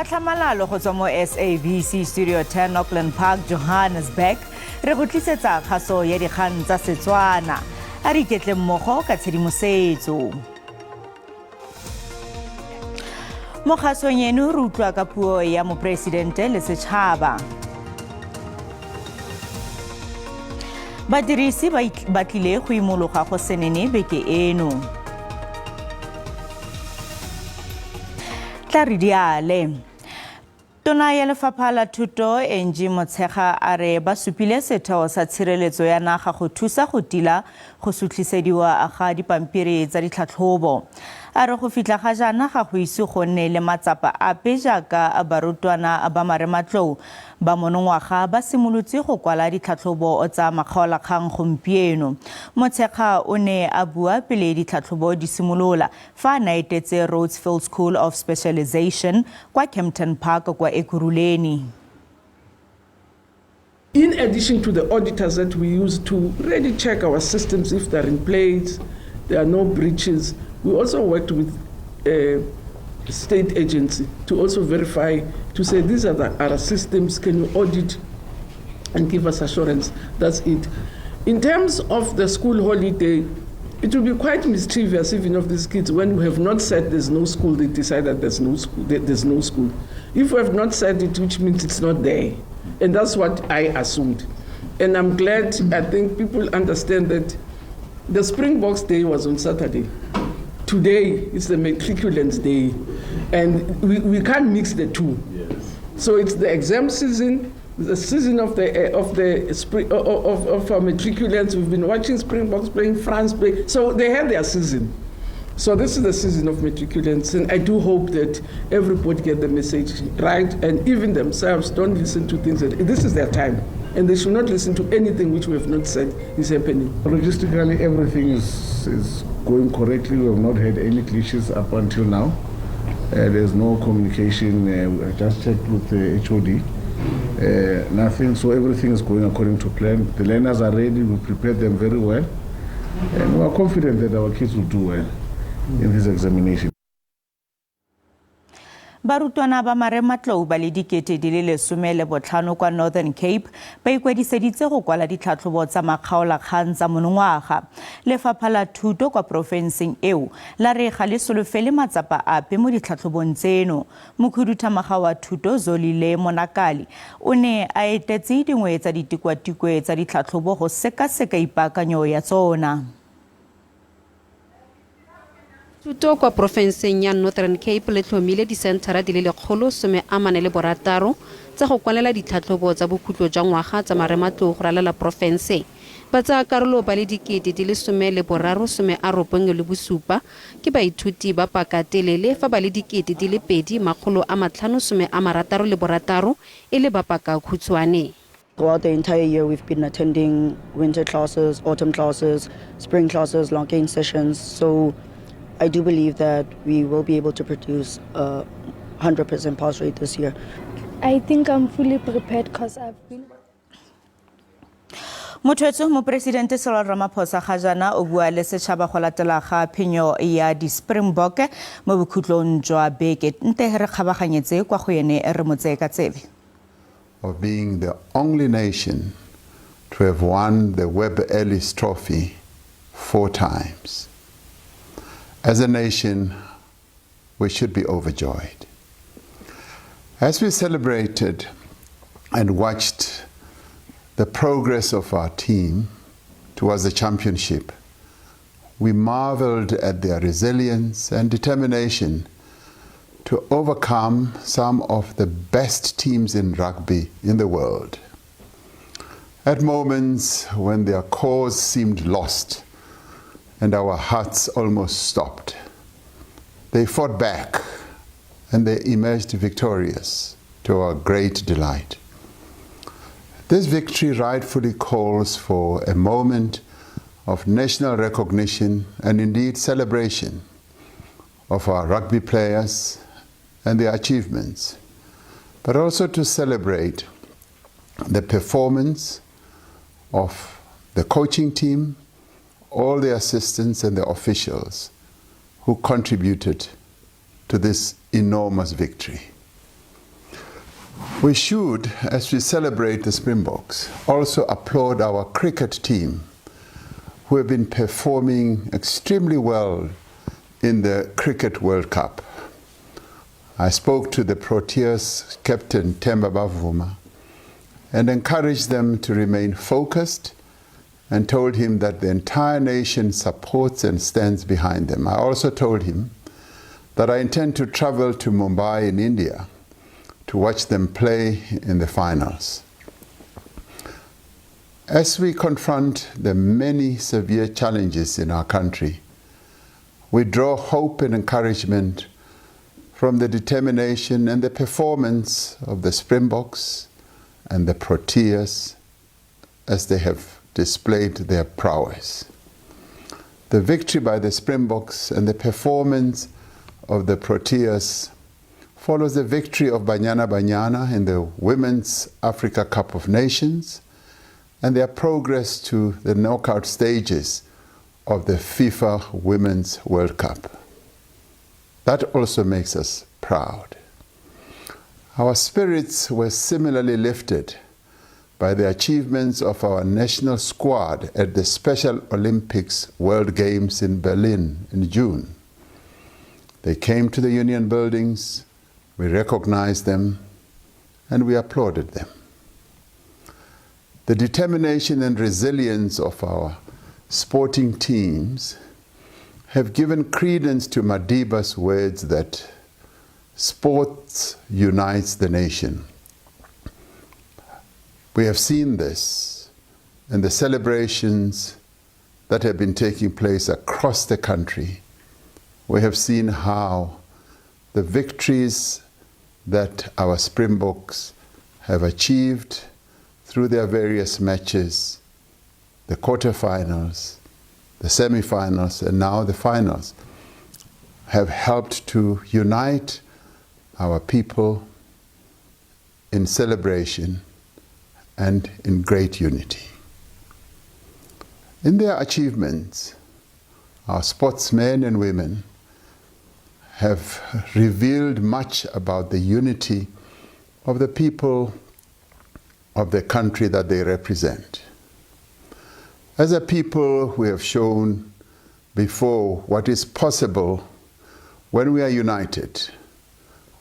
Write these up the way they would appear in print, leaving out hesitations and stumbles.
Katlhamalalo go tswa mo SABC Studio 10 Auckland Park, Johannesburg. Re go tlisetsa kgaso ya dikgang tsa Setswana. A re iketle mmogo ka tshedimosetso. Mo kgasong eno re utlwa ka puo ya mopresidente le setšhaba. Badirisi ba tlile go imologa go senene beke eno. Tla re diale. Tona ya Lefapha la Thuto Angie Motshekga a re ba supile setheo sa tshireletso ya naga go thusa go tila go sutlisediwa ga dipampiri tsa ditlhatlhobo. A re go fitla ga jaana ga go ise go nne le matsapa ape jaaka barutwana ba marematlou ba monongwaga ba simolotse go kwala ditlhatlhobo tsa makgaolakgang gompieno. Motshekga o ne a bua pele ditlhatlhobo di simolola fa a naetetse Rhodesfield School of Specialization kwa Kempton Park kwa Ekurhuleni. In addition to the auditors that we use to really check our systems if they're in place, there are no breaches, we also worked with a state agency to also verify, to say these are our systems, can you audit and give us assurance? That's it. In terms of the school holiday, it will be quite mischievous even of these kids when we have not said there's no school, they decide that there's no school. If we have not said it, which means it's not there. And that's what I assumed. And I'm glad, I think people understand that the Springboks Day was on Saturday. Today is the matriculants day. And we can't mix the two. Yes. So it's the exam season, the season of our matriculants. We've been watching Springboks playing, France play. So they had their season. So this is the season of matriculants, and I do hope that everybody get the message right, and even themselves don't listen to things that this is their time, and they should not listen to anything which we have not said is happening. Logistically, everything is going correctly. We have not had any glitches up until now. There's no communication. I just checked with the HOD. Nothing. So everything is going according to plan. The learners are ready. We prepared them very well, and we are confident that our kids will do well in this examination. Barutwana ba marematlou ba le dikete di le 15 kwa Northern Cape ba ikwadiseditse go kwala ditlhatlhobo tsa makgaolakgang tsa monongwaga. Lefapha la Thuto kwa profenseng eo la re ga le solofele matsapa ape mo ditlhatlhobong tseno. Mokhuduthamaga wa Thuto Zolile Monakali o ne a etetse dingwe tsa ditikwatikwe tsa ditlhatlhobo go sekaseka ipaakanyo ya tsona. Thuto kwa profenseng ya Northern Cape le tlhomile disentara di le 146 tsa go kwalela ditlhatlhobo tsa bokhutlo jwa ngwaga tsa marematlou go ralela profense. Ba tsaya karolo ba le dikete di le 93 ke baithuti ba pakatelele fa ba le dikete di le 2566 e le ba pakakhutshwane. Throughout the entire year, we've been attending winter classes, autumn classes, spring classes, long gain sessions. So I do believe that we will be able to produce a 100% pass rate this year. I think I'm fully prepared because I've been... Motšwetso Mopresidente Cyril Ramaphosa ga jaana o bua le setšhaba go latela ga phenyo ya di-Springbok mo bokhutlong jwa beke. Nte re kgabaganyetse kwa go ene re mo tseye ka tsebe. Of being the only nation to have won the Webb Ellis Trophy 4 times. As a nation, we should be overjoyed. As we celebrated and watched the progress of our team towards the championship, we marveled at their resilience and determination to overcome some of the best teams in rugby in the world. At moments when their cause seemed lost, and our hearts almost stopped, they fought back and they emerged victorious to our great delight. This victory rightfully calls for a moment of national recognition and indeed celebration of our rugby players and their achievements, but also to celebrate the performance of the coaching team, all the assistants and the officials who contributed to this enormous victory. We should, as we celebrate the Springboks, also applaud our cricket team, who have been performing extremely well in the Cricket World Cup. I spoke to the Proteas captain Themba Bavuma and encouraged them to remain focused and told him that the entire nation supports and stands behind them. I also told him that I intend to travel to Mumbai in India to watch them play in the finals. As we confront the many severe challenges in our country, we draw hope and encouragement from the determination and the performance of the Springboks and the Proteas as they have displayed their prowess. The victory by the Springboks and the performance of the Proteas follows the victory of Banyana Banyana in the Women's Africa Cup of Nations and their progress to the knockout stages of the FIFA Women's World Cup. That also makes us proud. Our spirits were similarly lifted by the achievements of our national squad at the Special Olympics World Games in Berlin in June. They came to the Union buildings, we recognized them, and we applauded them. The determination and resilience of our sporting teams have given credence to Madiba's words that sports unites the nation. We have seen this in the celebrations that have been taking place across the country. We have seen how the victories that our Springboks have achieved through their various matches, the quarterfinals, the semifinals, and now the finals, have helped to unite our people in celebration and in great unity. In their achievements, our sportsmen and women have revealed much about the unity of the people of the country that they represent. As a people, we have shown before what is possible when we are united,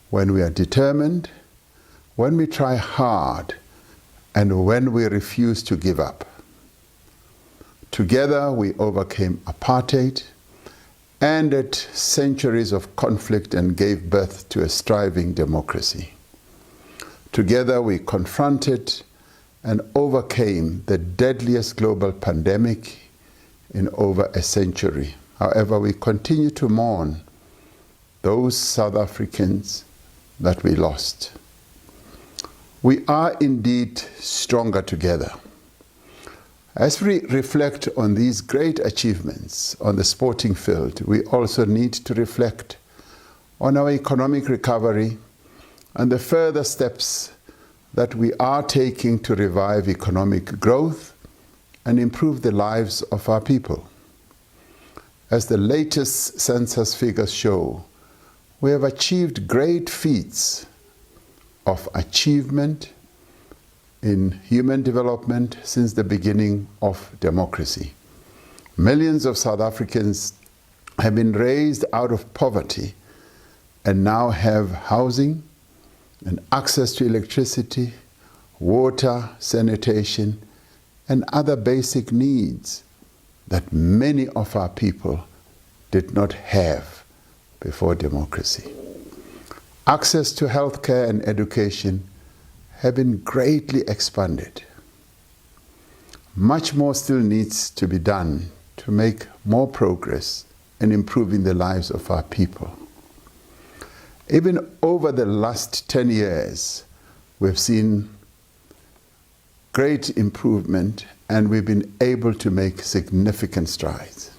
when we are determined, when we try hard, and when we refuse to give up. Together we overcame apartheid, ended centuries of conflict, and gave birth to a striving democracy. Together we confronted and overcame the deadliest global pandemic in over a century. However, we continue to mourn those South Africans that we lost. We are indeed stronger together. As we reflect on these great achievements on the sporting field, we also need to reflect on our economic recovery and the further steps that we are taking to revive economic growth and improve the lives of our people. As the latest census figures show, we have achieved great feats of achievement in human development since the beginning of democracy. Millions of South Africans have been raised out of poverty and now have housing and access to electricity, water, sanitation, and other basic needs that many of our people did not have before democracy. Access to healthcare and education have been greatly expanded. Much more still needs to be done to make more progress in improving the lives of our people. Even over the last 10 years, we've seen great improvement and we've been able to make significant strides.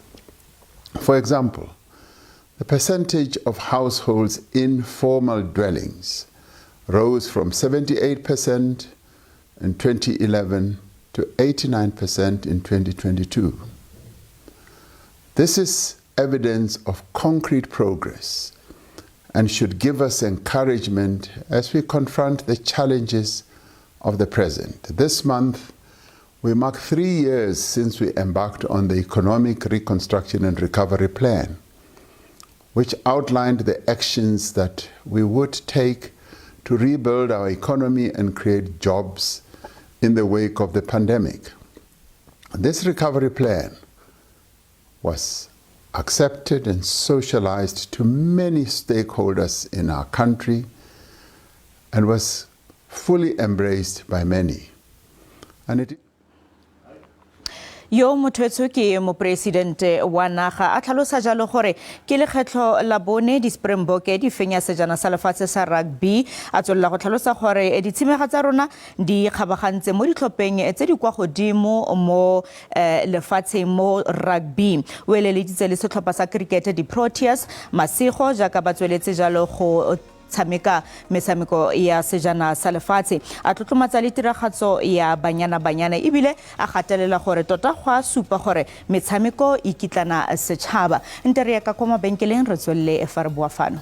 For example, the percentage of households in formal dwellings rose from 78% in 2011 to 89% in 2022. This is evidence of concrete progress and should give us encouragement as we confront the challenges of the present. This month, we mark 3 years since we embarked on the Economic Reconstruction and Recovery Plan, which outlined the actions that we would take to rebuild our economy and create jobs in the wake of the pandemic. This recovery plan was accepted and socialized to many stakeholders in our country and was fully embraced by many. And it Yo mothetso ke mopresidente wa naga a tlhalosa jalo gore ke lekgetlo la bone di Springbok di fenya sejana sa lefatshe sa rugby a tswella go tlhalosa gore ditshimega tsa rona di kgabagantse mo ditlhopheng tse di kwa godimo mo lefatsheng mo rugby o eleleditse le setlhopha sa cricket di Proteas Masigo jaaka ba tsweletse jalo go tshameka metshameko ya sejana sa lefatshe a tlotlomatsa le tiragatso ya banyana ebile a gatelela gore tota go a supa gore metshameko e kitlana setšhaba nte re ya ka kwa mabenkeleng re tswelele e fa re bua fano.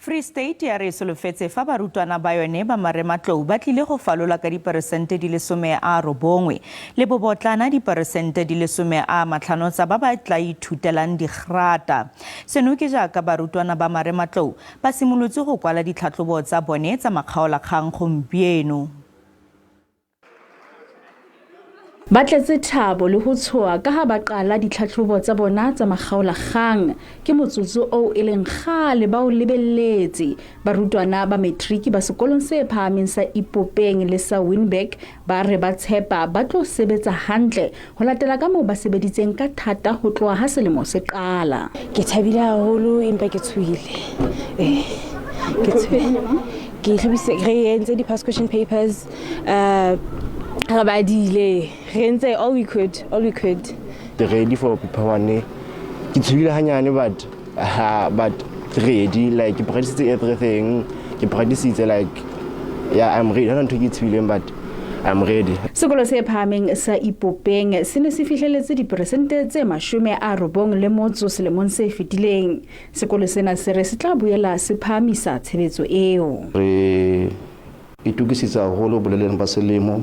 Free State ya re solofetse fa barutwana ba yone ba marematlou ba tlile go falola ka diperesente di le 19 le bobotlana diperesente di le 50 tsa ba ba tla ithutelang digrata. Seno ke jaaka barutwana ba marematlou ba simolotse go kwala ditlhatlhobo tsa bone tsa makgaolakgang gompieno. Ba tletse thabo le ho tshoa ka ha ba qala ditlhatlhobo tsa bona tsa makgaolakgang ke motsotso o e leng gale ba o lebelletse barutwana ba matric ba sekolong se phahameng sa Ipopeng le sa Winberg ba re ba tshepa ba tlo sebetsa hantle ho latela ka moo ba sebeditseng ka thata ho tloha ha selemo se qala. Ke thabile haholo empa ke tshohile. Ke tshohile. Ke hlobise re entse di past question papers all we could. Ready for paper 1. It's really hanyane but ready, like you practice everything. You practice it like I'm ready. I don't think it's really but I'm ready. Sekolo se phahameng sa Ipopeng se ne se fihleletse diperesente tse 90 le motso selemong se fetileng. Sekolo sena se re se tla boela se phahamisa tshebetso eo. Re itukisitse haholo boleleng ba selemo.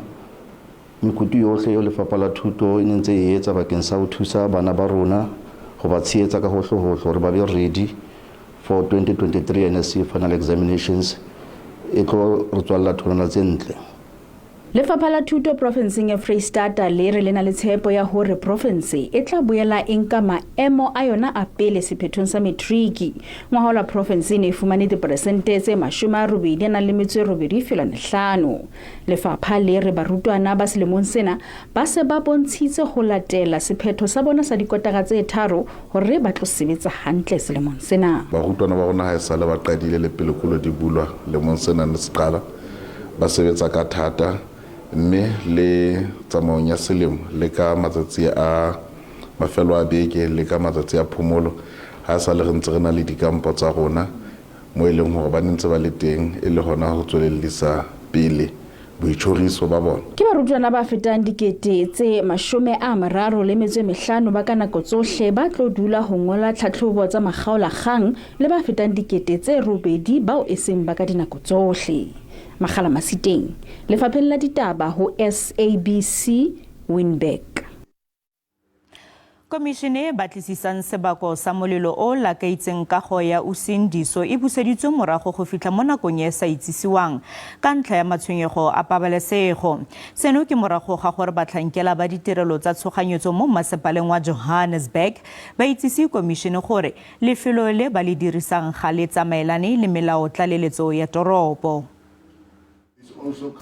Mekutu yohle yo lefapha la thuto e ntse e etsa bakeng sa ho thusa bana ba rona go ba tshehetsa ka hohlohohlo hore ba be ready for 2023 NSC final examinations e tlo re tswalla thona tse ntle. Lefapha la thuto provinceng ya Free State le re lena le tshepo ya hore province e tla boela enka maemo a yona a pele sephethong sa matric. Ngwaga la province ne fumane diperesente tse 82.5. Lefapha le re barutwana ba selemong sena ba se ba bontshitse ho latela sephetho sa bona sa dikotara tse 3 hore ba tlo sebetsa hantle selemong sena. Barutwana ba rona ha e sale ba qadile le pelokolo di bulwa lemong sena ne se qala ba sebetsa ka thata mme le tsamaong ya selemo le ka matsatsi a mafelo a beke le ka matsatsi a phomolo ha sa le re ntse re na le dikampo tsa rona mo e leng hore ba ntse ba le teng e le hona ho tswelellisa pele boitshoriso ba bona. Ke barutwana ba fetang dikete tse 35 ba ka nako tsohle ba tlo dula ho ngola tlhatlhobo tsa makgaolakgang le ba fetang dikete tse 8 bao e seng ba ka dinako tsohle. Magala Masiteng, lefapheng la ditaba ho SABC Winberg. Komishene batlisisang sebako sa molelo o lakaitseng kago ya usindiso e buseditswe morago go fitla mo nakong e sa itsisiwang ka ntlha ya matshwenyego a pabalesego. Seno ke morago ga gore batlhankela ba ditirelo tsa tshoganyetso mo masepaleng wa Johannesburg ba itsisi komishene gore lefelo le ba le dirisang ga le tsamaelane le melao tlaleletso ya toropo.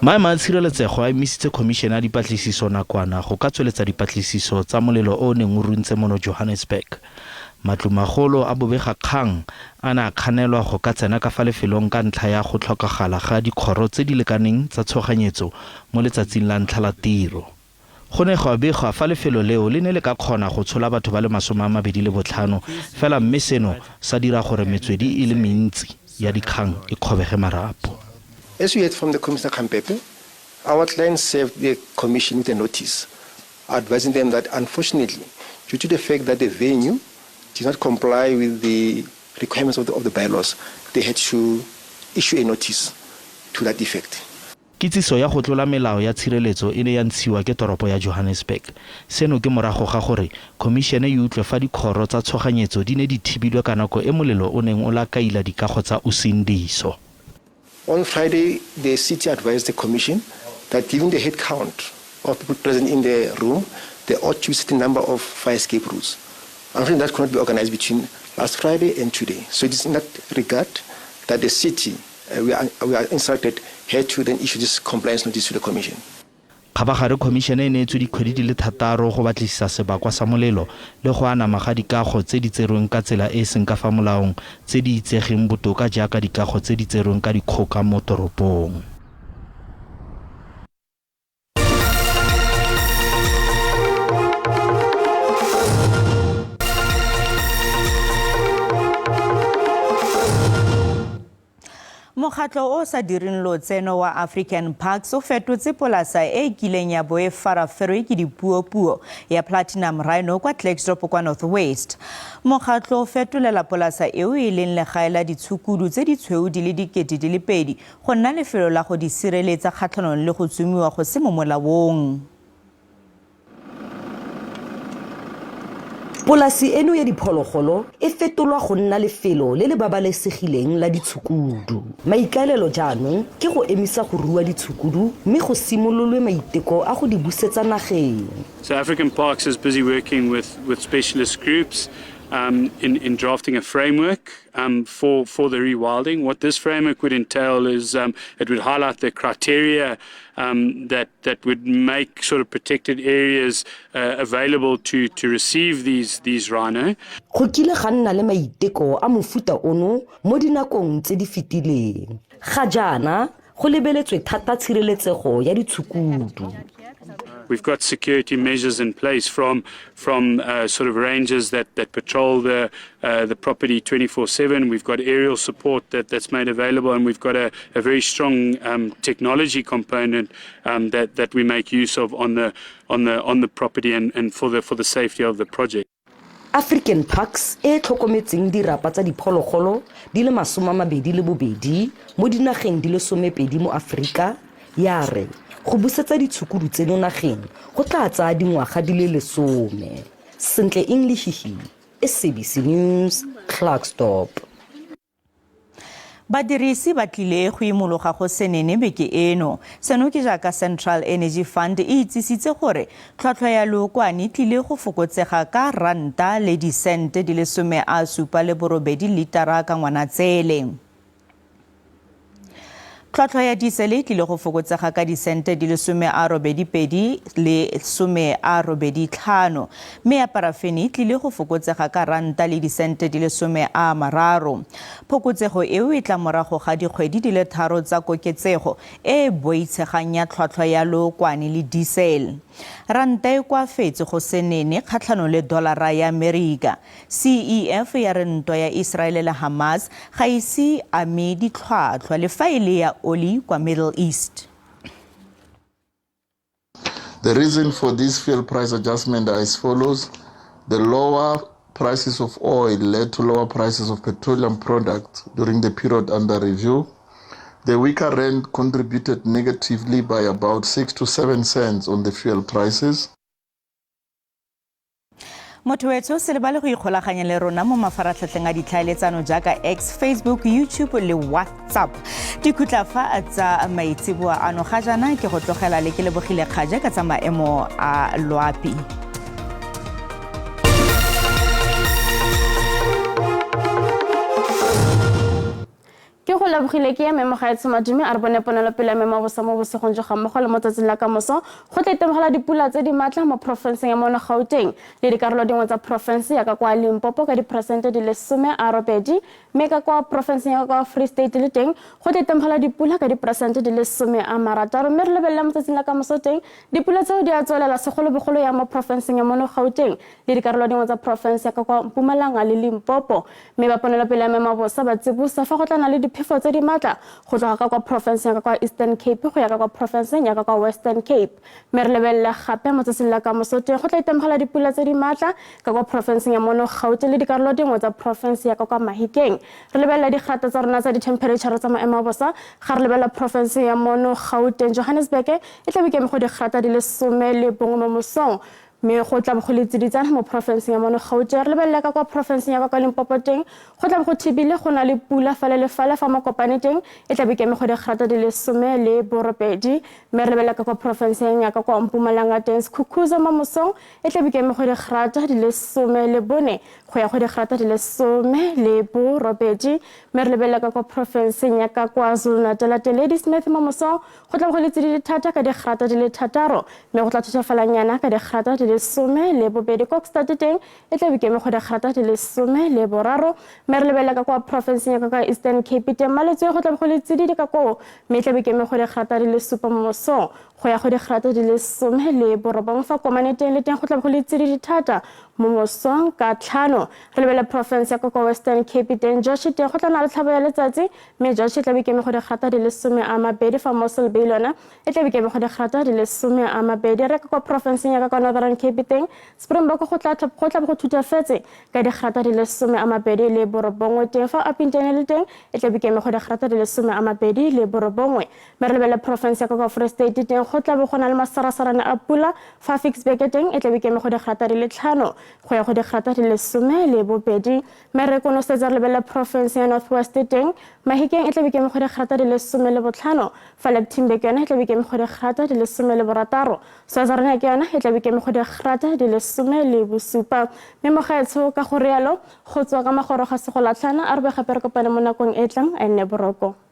Maemo a tshireletsego a emisitse komishene ya dipatlisiso nakwana go ka tsweletsa dipatlisiso tsa molelo o neng o runtse mono Johannesburg. Matlomagolo a bobegakgang a ne a kganelwa go ka tsena ka fa lefelong ka ntlha ya go tlhokagala ga dikgoro tse di lekaneng tsa tshoganyetso mo letsatsing la ntlha la tiro. Go ne go abegwa fa lefelo leo le ne le ka kgona go tshola batho ba le 25 fela mme seno sa dira gore metswedi e le mentsi ya dikgang e kgobege marapo. As we heard from the Commissioner Kampepe, our client served the Commission with a notice advising them that unfortunately, due to the fact that the venue did not comply with the requirements of the bylaws, they had to issue a notice to that effect. Kitsiso ya go tlola melao ya tshireletso e ne ya ntshiwa ke toropo ya Johannesburg. Seno ke morago ga gore komišene e utlwe fa dikgoro tsa tshoganyetso di ne di thibilwe ka nako e molelo o neng o lakaila dikago tsa usindiso. On Friday, the city advised the commission that given the head count of people present in the room, there ought to be a certain number of fire escape routes. Unfortunately, that could not be organized between last Friday and today. So it is in that regard that the city, we are instructed, had to then issue this compliance notice to the commission. Khabagare komišene e neetswe dikgwedi di le 3 go batlisisa sebakwa sa molelo le go anama ga dikago tse di tserweng ka tsela e seng ka fa molaong tse di itsegeng botoka jaaka dikago tse di tserweng ka dikgoka mo toropong. Mokgatlo o sa diring lotseno wa African Parks o fetotse polasa e kileng ya bo e faraferwe ke dipuo ya Platinum Rhino kwa Klerksdorp kwa Northwest. Mokgatlo o fetolela polasa eo e leng legae la ditshukudu tse di tshweu di le 2,000 go nna lefelo la go di sireletsa kgatlhanong le go tsumiwa go se mo molaong. Polasi eno ya diphologolo e fetolwa go nna lefelo le le babalesegileng la ditshukudu. Maikaelelo jaanong ke go emisa go rua ditshukudu mme go simololwe maiteko a go di busetsa nageng. So African Parks is busy working with specialist groups in drafting a framework for the rewilding. What this framework would entail is it would highlight the criteria that would make sort of protected areas available to receive these rhino. Go kile ga nna le maiteko a mofuta ono mo dinakong tse di fetileng. Ga jaana go lebeletswe thata tshireletsego ya ditshukudu. We've got security measures in place from sort of rangers that patrol the property 24/7. We've got aerial support that's made available, and we've got a very strong technology component that we make use of on the property and for the safety of the project. African Parks e tlhokometseng dirapa tsa diphologolo di le 22 mo dinageng di le 12 mo Afrika ya re go busetsa ditshukudu tseno nageng go tla tsaya dingwaga di le 10. Sentle English hi SABC News, Klerksdorp. Badirisi ba tlile go imologa go senene beke eno. Seno ke jaaka Central Energy Fund e itsisitse gore tlhotlhwa ya lookwane tlile go fokotsega ka ranta le disente di le 78 litara ka ngwanatsele. Tlhotlhwa ya diesel e tlile go fokotsega ka disente di le 82 le 85, mme ya parafene e tlile go fokotsega ka ranta le disente di le 30. Phokotsego eo e tla morago ga dikgwedi di le 3 tsa koketsego e boitshegang ya tlhotlhwa ya lookwane le diesel. Ranta e koafetse go senene kgatlhanong le dolara ya Amerika. CEF ya re ntwa ya Israel le Hamas ga ise ame ditlhwatlhwa le fa ile ya oli kwa Middle East. The reason for this fuel price adjustment are as follows. The lower prices of oil led to lower prices of petroleum products during the period under review. The weaker rand contributed negatively by about 6 to 7 cents on the fuel prices. Motho wetso se le ba le go ikgolaganya le rona mo mafaratlhatlheng a ditlhaeletsano jaaka X, Facebook, YouTube le WhatsApp. Dikutlafa tsa maitseboa ano ga jana ke go tlogela le ke lebogile kgaja ka tsa maemo a loapi. Ke go lebogile ke ya memo ga etsa madume a re bone ponelo pele memo bo sa mo bosegong jo ga mmogo le motsatsing la ka moso go tla itemogela dipula tse di matla mo provinceng ya Mono Gauteng le dikarolo dingwe tsa province ya ka kwa Limpopo ka diperesente di le 80, mme ka kwa provinceng ya kwa Free State le teng go tla itemogela dipula ka diperesente di le 60, mme re lebella motsatsing la ka moso teng dipula tseo di a tswelela segolobogolo ya mo provinceng ya Mono Gauteng le dikarolo dingwe tsa province ya ka kwa Mpumalanga le Limpopo, mme ba ponelo pele ya memo bo sa ba tsibusa fa go tla na le phefo tse di matla go tloga ka kwa province ya kwa Eastern Cape go ya ka kwa province ya kwa Western Cape me re lebella gape mo tse la ka mosoteng go tla itemogela dipula tse di matla ka kwa province ya mono Gauteng le dikarolo dingwe tsa province ya kwa Mahikeng re lebella digata tsa rona tsa di temperature tsa maemo a bosa ga re lebella province ya mono Gauteng Johannesburg e tla bikeme go digata di le 11 mo mosong me go tla go letseditsana mo province ya mono Gauteng re lebella ka kwa province ya kwa Limpopo teng go tla go thibile go na le pula fale le fale fa mo kopane teng e tla bikeme go digata di le 18 me re lebella ka kwa province ya kwa Mpumalanga teng Khukhuza mo mosong e tla bikeme go digata di le 14 go ya go digata di le 18 me re lebella ka kwa province ya kwa KwaZulu-Natal Lady Smith mo mosong go tla go letsedile thata ka digata di le 6 me go tla thotafalanyana ka digata di le 12 Kokstad teng e tla bikeme go digata di le 13 me re lebella ka kwa province ya kwa Eastern Cape teng maletse go tla go letsedile ka ko me tla bikeme go digata di le 7 mo mosong go ya go digata di le 19 fa komaneteng le teng go tla go letsedile thata mo mosong ka 5 re lebella province ya kwa Western Cape teng Joshi teng go tla na le tlhabo ya letsatsi me Joshi tla bikeme go digata di le 20 fa Mossel Bay lona e tla bikeme go digata di le 20 re ka kwa province ya kwa Northern Cape teng Springbok go tla go thutafetse ka digata di le 20 teng fa Upington le teng e tla bikeme go digata di le 20 me re lebella province ya kwa Free State teng go tla go na le masarasarana a pula fa Fixburg teng e tla bikeme go digata di le 5 go ya go digata di le 12 me re konosetsa re lebella province ya North West teng Mahikeng e tla bikeme go digata di le 15 fa Lichtenburg yona e tla bikeme go digata di le 16 Setswana ke yona e tla bikeme go digata di le 17 me mogaetsho ka go rialo go tswa ka magoro ga se go latlhana a re be gape re kopane mo nakong e tlang a nne boroko